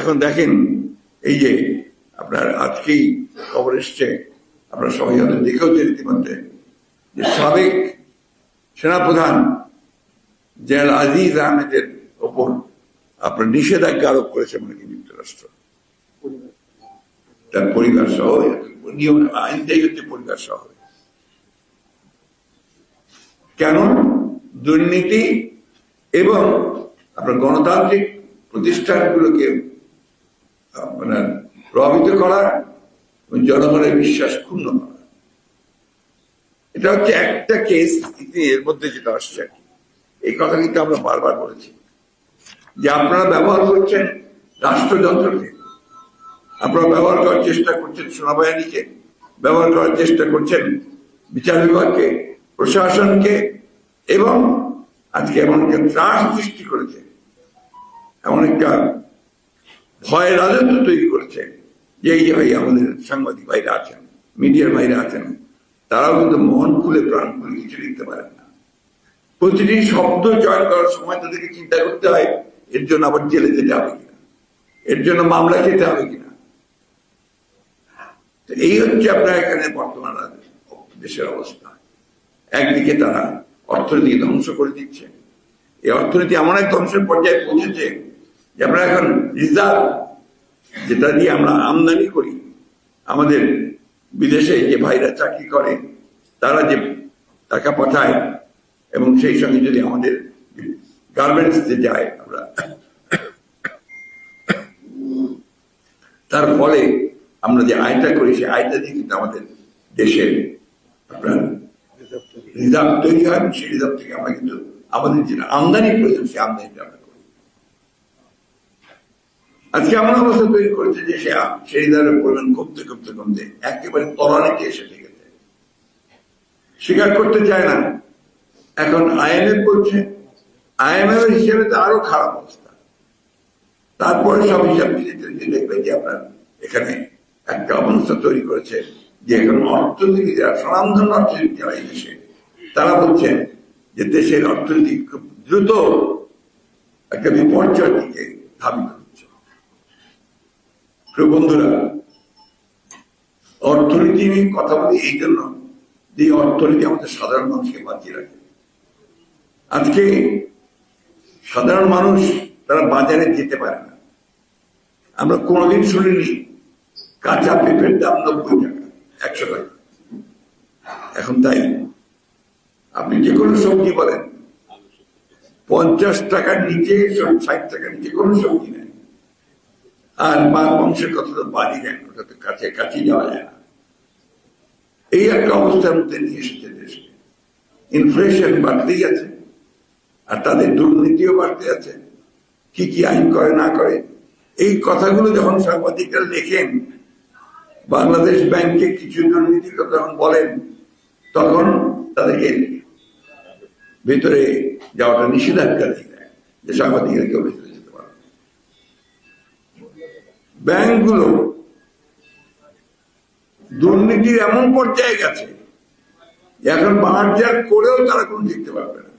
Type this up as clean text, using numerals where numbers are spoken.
এখন দেখেন এই যে আপনার আজকেই খবর এসছে, আপনারা সবাই হয়তো দেখেওছে রীতিমধ্যে, যে সাবেক সেনাপ্রধান জেনারেল আজিজ আহমেদের ওপর আপনার নিষেধাজ্ঞা আরোপ করেছে মার্কিন যুক্তরাষ্ট্র, তার পরিবার সহ। নিয়ম আইনটাই হচ্ছে পরিবার সহ। কেন? দুর্নীতি এবং আপনার গণতান্ত্রিক প্রতিষ্ঠানগুলোকে আপনার প্রভাবিত করা এবং জনগণের বিশ্বাস ক্ষুণ্ণ করা। এটা হচ্ছে একটা কেস এর মধ্যে যেটা আসছে। এই কথা কিন্তু আমরা বারবার বলেছি যে আপনারা ব্যবহার করছেন রাষ্ট্রযন্ত্রকে, আপনারা ব্যবহার করার চেষ্টা করছেন সেনাবাহিনীকে, ব্যবহার করার চেষ্টা করছেন বিচার বিভাগকে, প্রশাসনকে, এবং আজকে এমন একটা ত্রাস সৃষ্টি করেছে, এমন একটা ভয়ের রাজত্ব তৈরি করেছে যে এই যে ভাই আমাদের সাংবাদিক ভাইরা আছেন, মিডিয়ার ভাইরা আছেন, তারাও কিন্তু মন খুলে প্রাণ খুলে কিছু লিখতে পারেন না। প্রতিটি শব্দ চয়ন করার সময় তাদেরকে চিন্তা করতে হয় এর জন্য আবার জেলে যেতে হবে কিনা, এর জন্য মামলা খেতে হবে কিনা। এই হচ্ছে আপনার এখানে বর্তমান দেশের অবস্থা। একদিকে তারা অর্থনীতি ধ্বংস করে দিচ্ছে, এই অর্থনীতি এমন এক ধ্বংসের পর্যায়ে পৌঁছেছে যে আমরা এখন রিজার্ভ যেটা দিয়ে আমরা আমদানি করি, আমাদের বিদেশে যে ভাইরা চাকরি করে তারা যে টাকা পাঠায় এবং সেই সঙ্গে যদি আমাদের গার্মেন্টসে যায় আমরা, তার ফলে আমরা যে আয়টা করি সেই আয়টা দিয়ে কিন্তু আমাদের দেশের আপনার রিজার্ভ তৈরি হয়, সেই রিজার্ভ থেকে আমরা কিন্তু আমাদের যেটা আমদানি প্রয়োজন সেই আমদানিটা আমরা করি। আজকে এমন অবস্থা তৈরি করেছে যে সেই রিজার্ভের পরিমাণ কমতে কমতে কমতে একেবারে তলানিতে এসে ঠেকেছে, স্বীকার করতে চায় না। এখন IMF বলছে, IMF এর হিসেবে তো আরো খারাপ অবস্থা। তারপরে সব হিসাব মিলিয়ে দেখবে যে আপনার এখানে একটা অবস্থা তৈরি করেছে যে এখন অর্থনীতি যারা স্বনামধন্য অর্থনীতি যারা এই দেশে, তারা বলছেন যে দেশের অর্থনীতি খুব দ্রুত একটা বিপর্যয়ের দিকে ধাবিত হচ্ছে। বন্ধুরা, অর্থনীতি নিয়ে কথা বলি এই জন্য যে অর্থনীতি আমাদের সাধারণ মানুষকে বাঁচিয়ে রাখে। আজকে সাধারণ মানুষ তারা বাজারে যেতে পারে না। আমরা কোনোদিন শুনিনি কাঁচা পেঁপের দাম 90 টাকা, 100 টাকা। এখন তাই আপনি যে কোনো সবজি বলেন 50 টাকার নিচে, 60 টাকার নিচে কোনো সবজি নেই। আর মাংসের কথা তো বাড়ি নেন, ওটা তো কাছে যাওয়া যায় না। এই একটা অবস্থার মধ্যে নিয়ে এসেছে দেশকে। ইনফ্লেশন বাড়তেই আছে, আর তাদের দুর্নীতিও বাড়তে আছে। কি কি আইন করে না করে, এই কথাগুলো যখন সাংবাদিকরা লেখেন, বাংলাদেশ ব্যাংকে কিছু দুর্নীতির কথা যখন বলেন, তখন তাদেরকে ভেতরে যাওয়াটা নিষেধাজ্ঞা দিয়ে দেয় যে সাংবাদিকরা কেউ ভেতরে যেতে পারে। ব্যাংকগুলো দুর্নীতির এমন পর্যায়ে গেছে এখন বাজার করেও তারা কোনো দেখতে পারবে না।